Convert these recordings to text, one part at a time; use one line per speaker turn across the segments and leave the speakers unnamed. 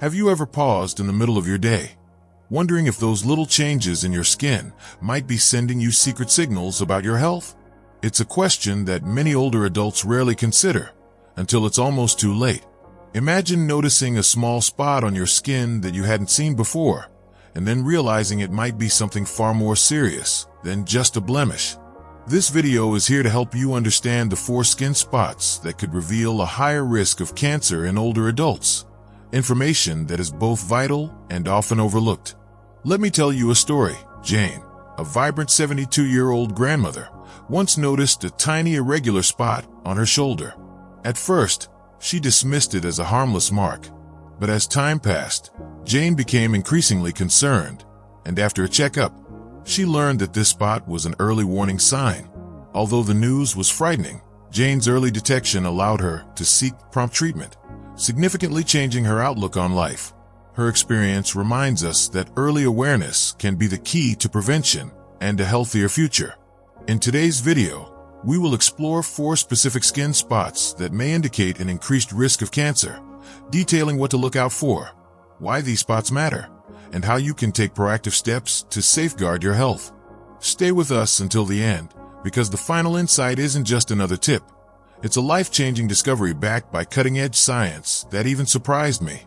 Have you ever paused in the middle of your day, wondering if those little changes in your skin might be sending you secret signals about your health? It's a question that many older adults rarely consider until it's almost too late. Imagine noticing a small spot on your skin that you hadn't seen before, and then realizing it might be something far more serious than just a blemish. This video is here to help you understand the 4 skin spots that could reveal a higher risk of cancer in older adults, information that is both vital and often overlooked. Let me tell you a story. Jane, a vibrant 72-year-old grandmother, once noticed a tiny irregular spot on her shoulder. At first, she dismissed it as a harmless mark, but as time passed, Jane became increasingly concerned, and after a checkup, she learned that this spot was an early warning sign. Although the news was frightening, Jane's early detection allowed her to seek prompt treatment, significantly changing her outlook on life. Her experience reminds us that early awareness can be the key to prevention and a healthier future. In today's video, we will explore 4 specific skin spots that may indicate an increased risk of cancer, detailing what to look out for, why these spots matter, and how you can take proactive steps to safeguard your health. Stay with us until the end, because the final insight isn't just another tip. It's a life-changing discovery backed by cutting-edge science that even surprised me.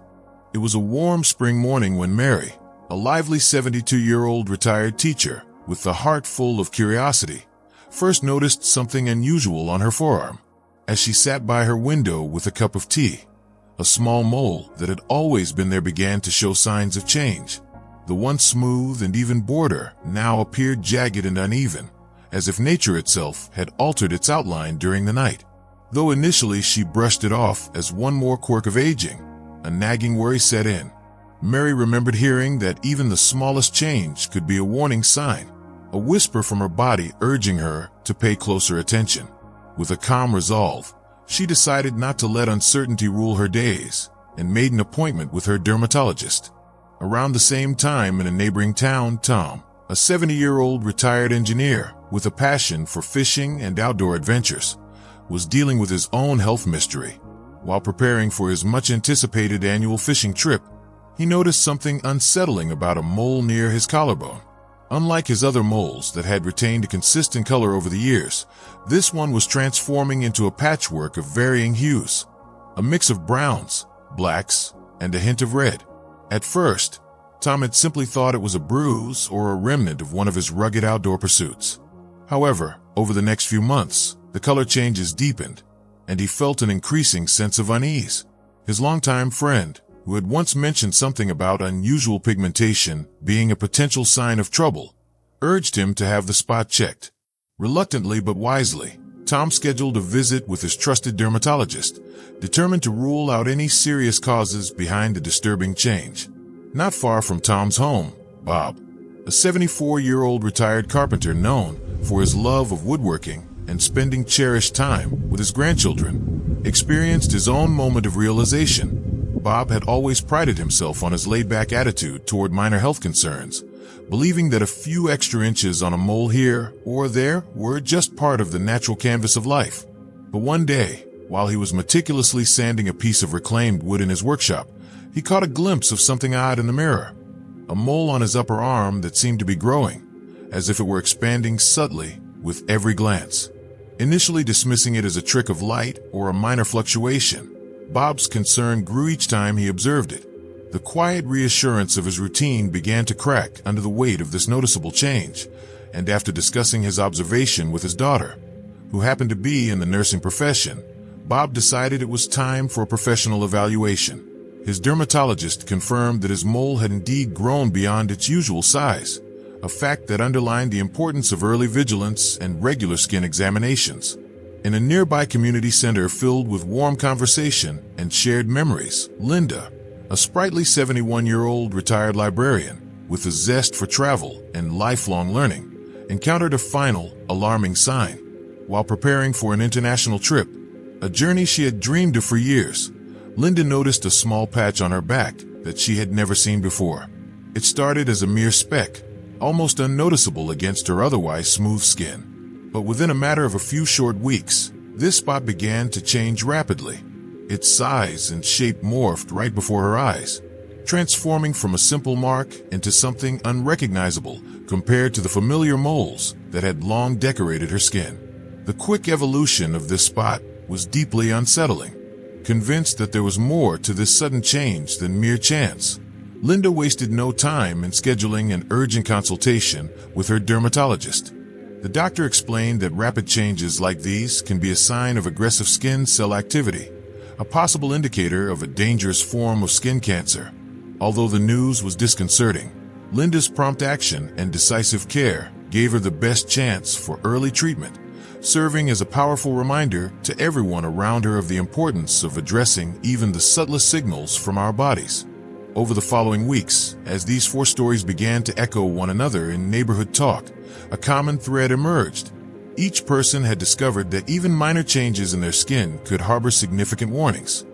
It was a warm spring morning when Mary, a lively 72-year-old retired teacher with a heart full of curiosity, first noticed something unusual on her forearm. As she sat by her window with a cup of tea, a small mole that had always been there began to show signs of change. The once smooth and even border now appeared jagged and uneven, as if nature itself had altered its outline during the night. Though initially she brushed it off as one more quirk of aging, a nagging worry set in. Mary remembered hearing that even the smallest change could be a warning sign, a whisper from her body urging her to pay closer attention. With a calm resolve, she decided not to let uncertainty rule her days and made an appointment with her dermatologist. Around the same time in a neighboring town, Tom, a 70-year-old retired engineer with a passion for fishing and outdoor adventures, was dealing with his own health mystery. While preparing for his much-anticipated annual fishing trip, he noticed something unsettling about a mole near his collarbone. Unlike his other moles that had retained a consistent color over the years, this one was transforming into a patchwork of varying hues, a mix of browns, blacks, and a hint of red. At first, Tom had simply thought it was a bruise or a remnant of one of his rugged outdoor pursuits. However, over the next few months, the color changes deepened, and he felt an increasing sense of unease. His longtime friend, who had once mentioned something about unusual pigmentation being a potential sign of trouble, urged him to have the spot checked. Reluctantly but wisely, Tom scheduled a visit with his trusted dermatologist, determined to rule out any serious causes behind the disturbing change. Not far from Tom's home, Bob, a 74-year-old retired carpenter known for his love of woodworking and spending cherished time with his grandchildren, experienced his own moment of realization. Bob had always prided himself on his laid-back attitude toward minor health concerns, believing that a few extra inches on a mole here or there were just part of the natural canvas of life. But one day, while he was meticulously sanding a piece of reclaimed wood in his workshop, he caught a glimpse of something odd in the mirror. A mole on his upper arm that seemed to be growing, as if it were expanding subtly with every glance. Initially dismissing it as a trick of light or a minor fluctuation, Bob's concern grew each time he observed it. The quiet reassurance of his routine began to crack under the weight of this noticeable change, and after discussing his observation with his daughter, who happened to be in the nursing profession, Bob decided it was time for a professional evaluation. His dermatologist confirmed that his mole had indeed grown beyond its usual size, a fact that underlined the importance of early vigilance and regular skin examinations. In a nearby community center filled with warm conversation and shared memories, Linda, a sprightly 71-year-old retired librarian with a zest for travel and lifelong learning, encountered a final, alarming sign. While preparing for an international trip, a journey she had dreamed of for years, Linda noticed a small patch on her back that she had never seen before. It started as a mere speck, almost unnoticeable against her otherwise smooth skin. But within a matter of a few short weeks, this spot began to change rapidly. Its size and shape morphed right before her eyes, transforming from a simple mark into something unrecognizable compared to the familiar moles that had long decorated her skin. The quick evolution of this spot was deeply unsettling. Convinced that there was more to this sudden change than mere chance, Linda wasted no time in scheduling an urgent consultation with her dermatologist. The doctor explained that rapid changes like these can be a sign of aggressive skin cell activity, a possible indicator of a dangerous form of skin cancer. Although the news was disconcerting, Linda's prompt action and decisive care gave her the best chance for early treatment, serving as a powerful reminder to everyone around her of the importance of addressing even the subtlest signals from our bodies. Over the following weeks, as these 4 stories began to echo one another in neighborhood talk, a common thread emerged. Each person had discovered that even minor changes in their skin could harbor significant warnings.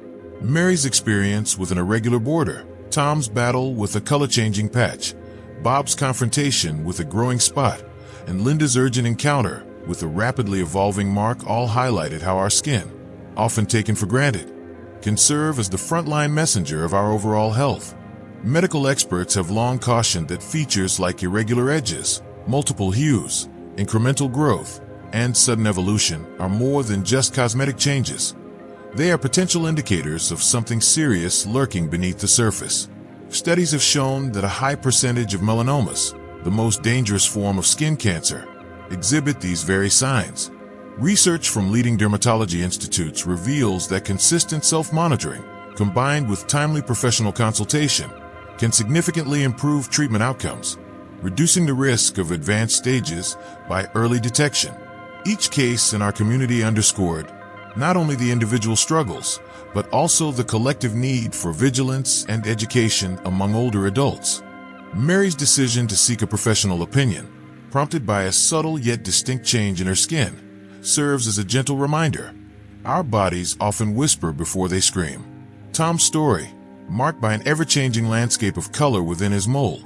Mary's experience with an irregular border, Tom's battle with a color-changing patch, Bob's confrontation with a growing spot, and Linda's urgent encounter with a rapidly evolving mark all highlighted how our skin, often taken for granted, can serve as the frontline messenger of our overall health. Medical experts have long cautioned that features like irregular edges, multiple hues, incremental growth, and sudden evolution are more than just cosmetic changes. They are potential indicators of something serious lurking beneath the surface. Studies have shown that a high percentage of melanomas, the most dangerous form of skin cancer, exhibit these very signs. Research from leading dermatology institutes reveals that consistent self-monitoring, combined with timely professional consultation, can significantly improve treatment outcomes, reducing the risk of advanced stages by early detection. Each case in our community underscored not only the individual struggles, but also the collective need for vigilance and education among older adults. Mary's decision to seek a professional opinion, prompted by a subtle yet distinct change in her skin, serves as a gentle reminder. Our bodies often whisper before they scream. Tom's story, marked by an ever-changing landscape of color within his mole,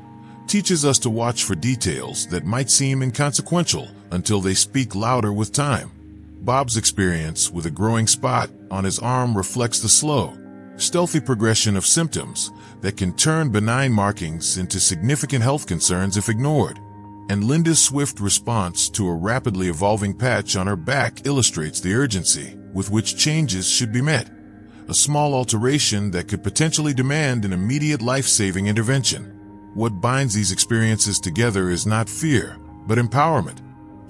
teaches us to watch for details that might seem inconsequential until they speak louder with time. Bob's experience with a growing spot on his arm reflects the slow, stealthy progression of symptoms that can turn benign markings into significant health concerns if ignored. And Linda's swift response to a rapidly evolving patch on her back illustrates the urgency with which changes should be met. A small alteration that could potentially demand an immediate life-saving intervention. What binds these experiences together is not fear, but empowerment.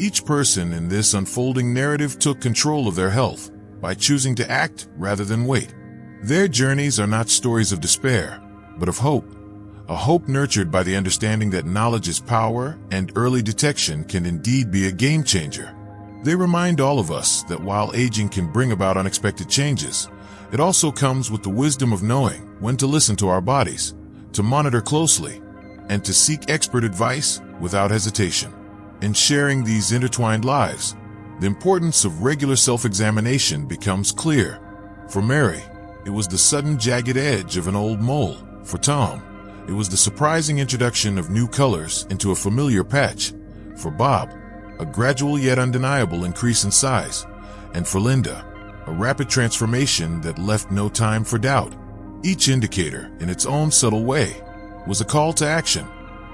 Each person in this unfolding narrative took control of their health by choosing to act rather than wait. Their journeys are not stories of despair, but of hope. A hope nurtured by the understanding that knowledge is power and early detection can indeed be a game changer. They remind all of us that while aging can bring about unexpected changes, it also comes with the wisdom of knowing when to listen to our bodies, to monitor closely, and to seek expert advice without hesitation. In sharing these intertwined lives, the importance of regular self-examination becomes clear. For Mary, it was the sudden jagged edge of an old mole. For Tom, it was the surprising introduction of new colors into a familiar patch. For Bob, a gradual yet undeniable increase in size. And for Linda, a rapid transformation that left no time for doubt. Each indicator, in its own subtle way, was a call to action.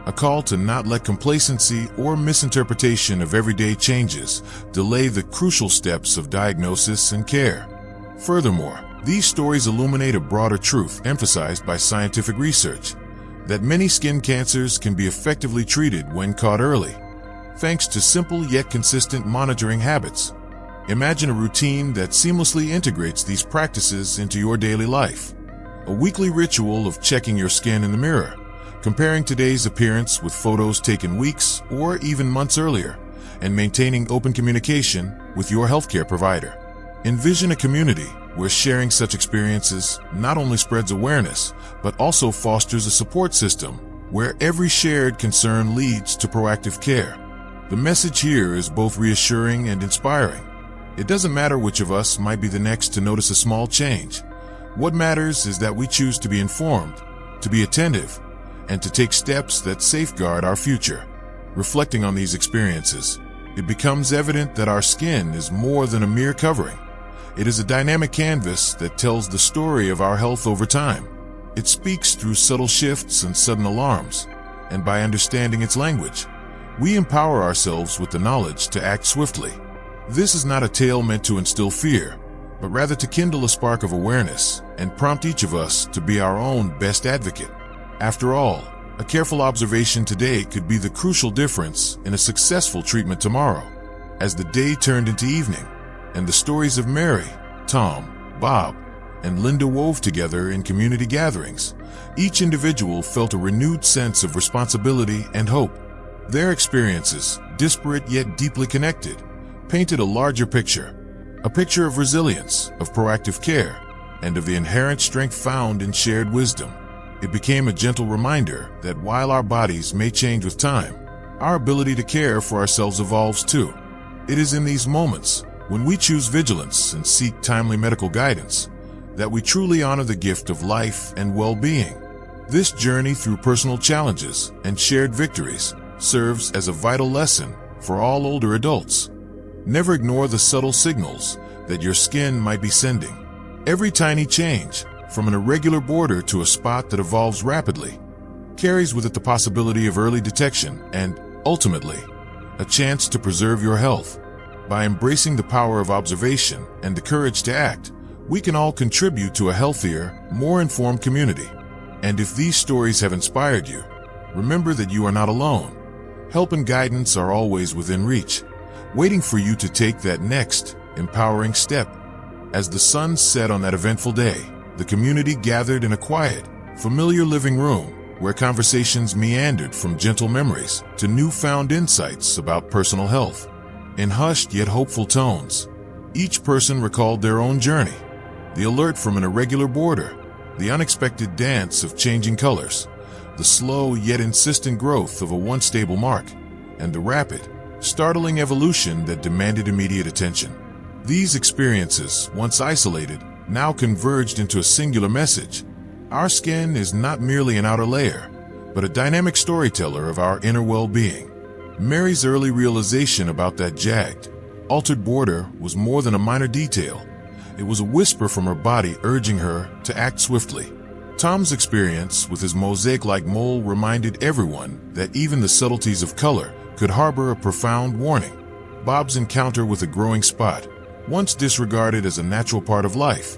A call to not let complacency or misinterpretation of everyday changes delay the crucial steps of diagnosis and care. Furthermore, these stories illuminate a broader truth emphasized by scientific research, that many skin cancers can be effectively treated when caught early, thanks to simple yet consistent monitoring habits. Imagine a routine that seamlessly integrates these practices into your daily life. A weekly ritual of checking your skin in the mirror, comparing today's appearance with photos taken weeks or even months earlier, and maintaining open communication with your healthcare provider. Envision a community where sharing such experiences not only spreads awareness, but also fosters a support system where every shared concern leads to proactive care. The message here is both reassuring and inspiring. It doesn't matter which of us might be the next to notice a small change. What matters is that we choose to be informed, to be attentive, and to take steps that safeguard our future. Reflecting on these experiences, it becomes evident that our skin is more than a mere covering. It is a dynamic canvas that tells the story of our health over time. It speaks through subtle shifts and sudden alarms, and by understanding its language, we empower ourselves with the knowledge to act swiftly. This is not a tale meant to instill fear, but rather to kindle a spark of awareness and prompt each of us to be our own best advocate. After all, a careful observation today could be the crucial difference in a successful treatment tomorrow. As the day turned into evening, and the stories of Mary, Tom, Bob, and Linda wove together in community gatherings, each individual felt a renewed sense of responsibility and hope. Their experiences, disparate yet deeply connected, painted a larger picture. A picture of resilience, of proactive care, and of the inherent strength found in shared wisdom. It became a gentle reminder that while our bodies may change with time, our ability to care for ourselves evolves too. It is in these moments, when we choose vigilance and seek timely medical guidance, that we truly honor the gift of life and well-being. This journey through personal challenges and shared victories serves as a vital lesson for all older adults. Never ignore the subtle signals that your skin might be sending. Every tiny change, from an irregular border to a spot that evolves rapidly, carries with it the possibility of early detection and, ultimately, a chance to preserve your health. By embracing the power of observation and the courage to act, we can all contribute to a healthier, more informed community. And if these stories have inspired you, remember that you are not alone. Help and guidance are always within reach, waiting for you to take that next, empowering step. As the sun set on that eventful day, the community gathered in a quiet, familiar living room where conversations meandered from gentle memories to newfound insights about personal health. In hushed yet hopeful tones, each person recalled their own journey, the alert from an irregular border, the unexpected dance of changing colors, the slow yet insistent growth of a once stable mark, and the rapid, startling evolution that demanded immediate attention. These experiences, once isolated, now converged into a singular message. Our skin is not merely an outer layer, but a dynamic storyteller of our inner well-being. Mary's early realization about that jagged, altered border was more than a minor detail. It was a whisper from her body urging her to act swiftly. Tom's experience with his mosaic-like mole reminded everyone that even the subtleties of color could harbor a profound warning. Bob's encounter with a growing spot, once disregarded as a natural part of life,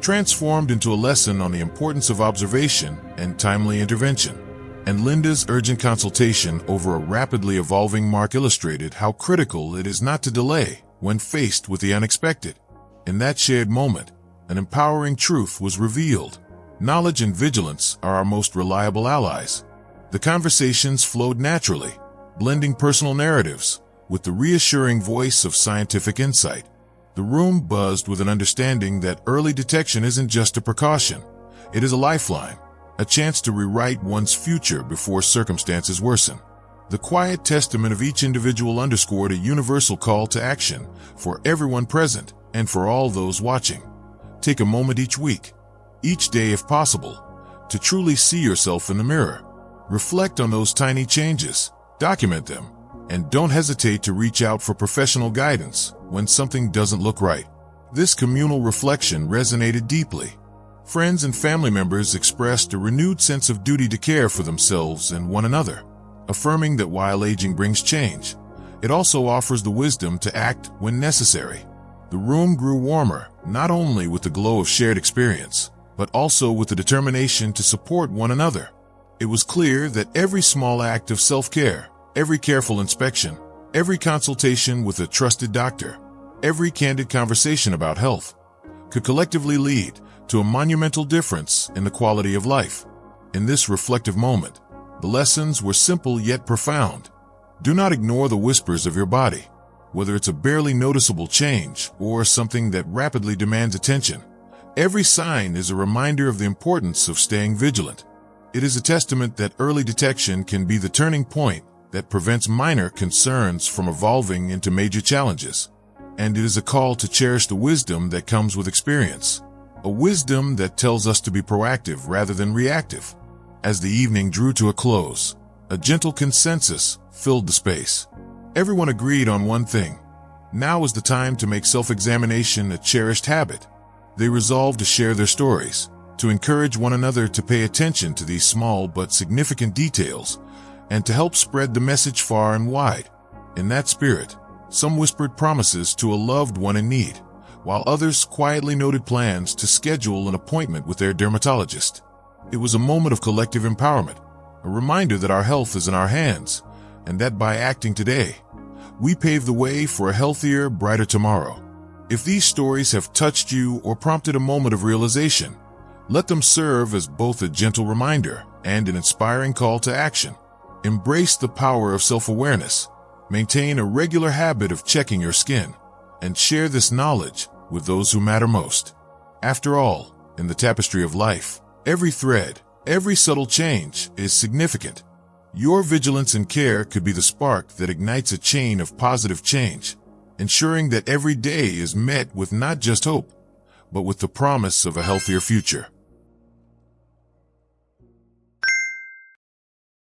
transformed into a lesson on the importance of observation and timely intervention. And Linda's urgent consultation over a rapidly evolving mark illustrated how critical it is not to delay when faced with the unexpected. In that shared moment, an empowering truth was revealed. Knowledge and vigilance are our most reliable allies. The conversations flowed naturally, blending personal narratives with the reassuring voice of scientific insight. The room buzzed with an understanding that early detection isn't just a precaution. It is a lifeline, a chance to rewrite one's future before circumstances worsen. The quiet testament of each individual underscored a universal call to action for everyone present and for all those watching. Take a moment each week, each day if possible, to truly see yourself in the mirror. Reflect on those tiny changes, document them, and don't hesitate to reach out for professional guidance when something doesn't look right. This communal reflection resonated deeply. Friends and family members expressed a renewed sense of duty to care for themselves and one another, affirming that while aging brings change, it also offers the wisdom to act when necessary. The room grew warmer, not only with the glow of shared experience, but also with the determination to support one another. It was clear that every small act of self-care, every careful inspection, every consultation with a trusted doctor, every candid conversation about health, could collectively lead to a monumental difference in the quality of life. In this reflective moment, the lessons were simple yet profound. Do not ignore the whispers of your body, whether it's a barely noticeable change or something that rapidly demands attention. Every sign is a reminder of the importance of staying vigilant. It is a testament that early detection can be the turning point that prevents minor concerns from evolving into major challenges. And it is a call to cherish the wisdom that comes with experience, a wisdom that tells us to be proactive rather than reactive. As the evening drew to a close, a gentle consensus filled the space. Everyone agreed on one thing. Now was the time to make self-examination a cherished habit. They resolved to share their stories, to encourage one another to pay attention to these small but significant details, and to help spread the message far and wide. In that spirit, some whispered promises to a loved one in need, while others quietly noted plans to schedule an appointment with their dermatologist. It was a moment of collective empowerment, a reminder that our health is in our hands, and that by acting today, we pave the way for a healthier, brighter tomorrow. If these stories have touched you or prompted a moment of realization, let them serve as both a gentle reminder and an inspiring call to action. Embrace the power of self-awareness, maintain a regular habit of checking your skin, and share this knowledge with those who matter most. After all, in the tapestry of life, every thread, every subtle change is significant. Your vigilance and care could be the spark that ignites a chain of positive change, ensuring that every day is met with not just hope, but with the promise of a healthier future.